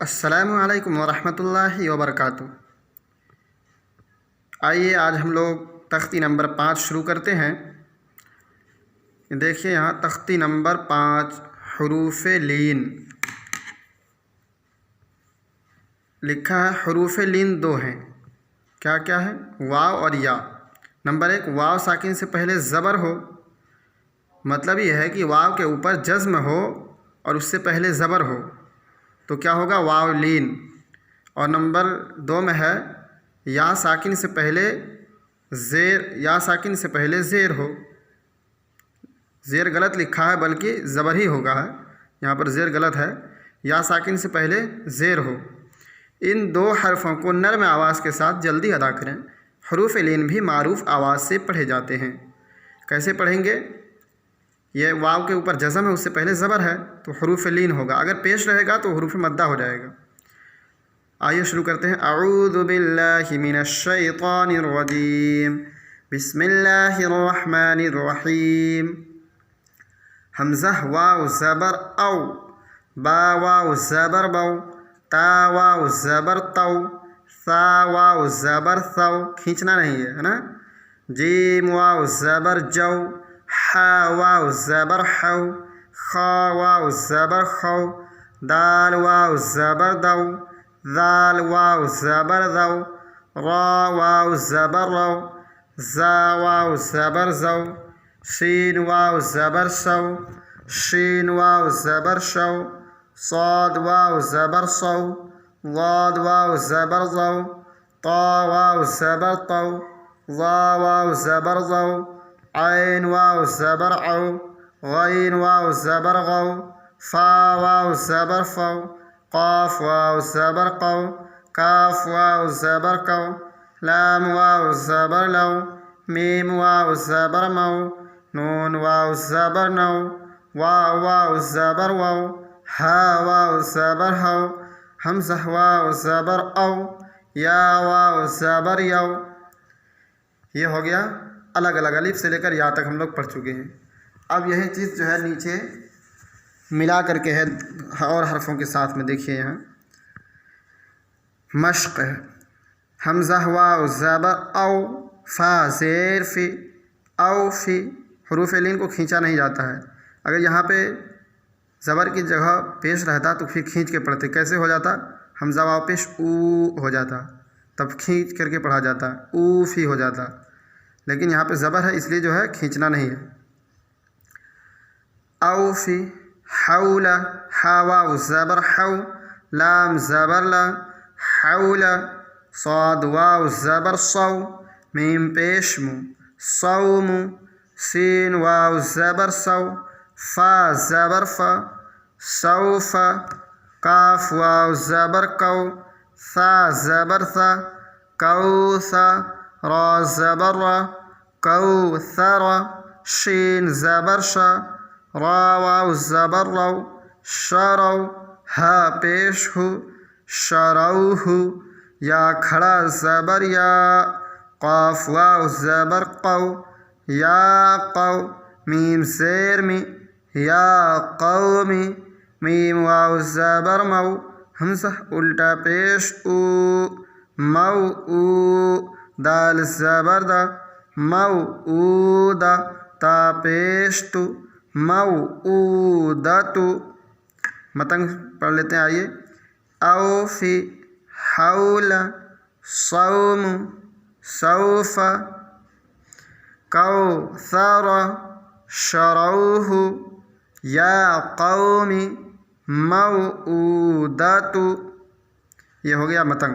السلام علیکم ورحمۃ اللہ وبرکاتہ۔ آئیے آج ہم لوگ تختی نمبر 5 شروع کرتے ہیں۔ دیکھیے یہاں تختی نمبر 5 حروف لین لکھا ہے۔ حروف لین 2 ہیں، کیا کیا ہے؟ واو اور یا۔ نمبر 1، واو ساکن سے پہلے زبر ہو، مطلب یہ ہے کہ واو کے اوپر جزم ہو اور اس سے پہلے زبر ہو تو کیا ہوگا؟ واو لین۔ اور نمبر 2 میں ہے یا ساکن سے پہلے زیر، یا ساکن سے پہلے زیر ہو۔ زیر غلط لکھا ہے بلکہ زبر ہی ہوگا، یہاں پر زیر غلط ہے۔ یا ساکن سے پہلے زیر ہو۔ ان 2 حرفوں کو نرم آواز کے ساتھ جلدی ادا کریں۔ حروف لین بھی معروف آواز سے پڑھے جاتے ہیں۔ کیسے پڑھیں گے؟ یہ واو کے اوپر جزم ہے، اس سے پہلے زبر ہے تو حروف لین ہوگا، اگر پیش رہے گا تو حروف مدہ ہو جائے گا۔ آئیے شروع کرتے ہیں۔ اعوذ باللہ من الشیطان الرجیم، بسم اللہ الرحمن الرحیم۔ حمزہ واو زبر او، با واو زبر بو، تا واو زبر تو، ثا واو زبر ثو، کھینچنا نہیں ہے نا۔ جیم واو زبر جو، حا واو زبر حو، خا واو زبر خو، دال واو زبر دو، ذال واو زبر ذو، را واو زبر رو، زا واو زبر زو، شین واو زبر شو، شین واو زبر شو، صاد واو زبر صو، ضاد واو زبر ضو، طا واو زبر طو، ظا واو زبر ظو، عین واو زبر عو، غین واو زبر غو، فا واو زبر فو، قاف واو زبر قو، کاف واو زبر کو، لام واو زبر لو، میم واو زبر مو، نون واو زبر نو، واو واو زبر وو، ہا واو زبر ہو، حمزہ واو زبر او، یا واو زبر یو۔ یہ ہو گیا الگ الگ الف سے لے کر یا تک ہم لوگ پڑھ چکے ہیں۔ اب یہی چیز جو ہے نیچے ملا کر کے ہے اور حرفوں کے ساتھ میں، دیکھیے یہاں مشق ہے۔ حمزہ واو زبر او، فا زیر فی، او فی۔ حروف لین کو کھینچا نہیں جاتا ہے، اگر یہاں پہ زبر کی جگہ پیش رہتا تو پھر کھینچ کے پڑھتے۔ کیسے ہو جاتا؟ حمزہ واو پیش او ہو جاتا، تب کھینچ کر کے پڑھا جاتا، او فی ہو جاتا، لیکن یہاں پہ زبر ہے اس لیے جو ہے کھینچنا نہیں ہے۔ او فی، حول، حا واو زبر حو، لام زبر لا، حول، صاد واو زبر صو، میم پیش مو، صوم، سین واو زبر سو، فا زبر فا، سوف، کاف واو زبر کو، ثا زبر ثا، کوثا، را زبر را، کوثر، شین زبر شا، را واو زبر رو، شرو، ہا پیش ہو، شروہ، یا کھڑا زبر یا، قاف واو زبر قو، یا قو، میم زیر می، یا قومی، میم واو زبر مو، حمزہ الٹا پیش او، مو او، دال زبر دا، مو او دا، تا پیش تو، مو او دا تو۔ متن پڑھ لیتے ہیں، آئیے۔ او فی، حول، صوم، سوف، کوثر، شروہ، یا قوم، موعودۃ۔ یہ ہو گیا متن۔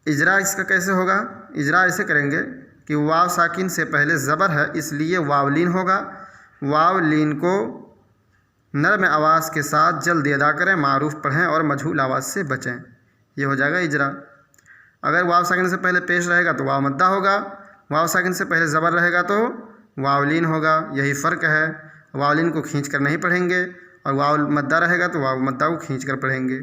اجرا اس کا کیسے ہوگا؟ اجرا ایسے کریں گے کہ واو ساکن سے پہلے زبر ہے اس لیے واو لین ہوگا۔ واو لین کو نرم آواز کے ساتھ جلدی ادا کریں، معروف پڑھیں اور مجہول آواز سے بچیں۔ یہ ہو جائے گا اجرا۔ اگر واو ساکن سے پہلے پیش رہے گا تو واو مدہ ہوگا، واو ساکن سے پہلے زبر رہے گا تو واو لین ہوگا۔ یہی فرق ہے، واو لین کو کھینچ کر نہیں پڑھیں گے، اور واو مدہ رہے گا تو واو مدہ کو کھینچ کر پڑھیں گے۔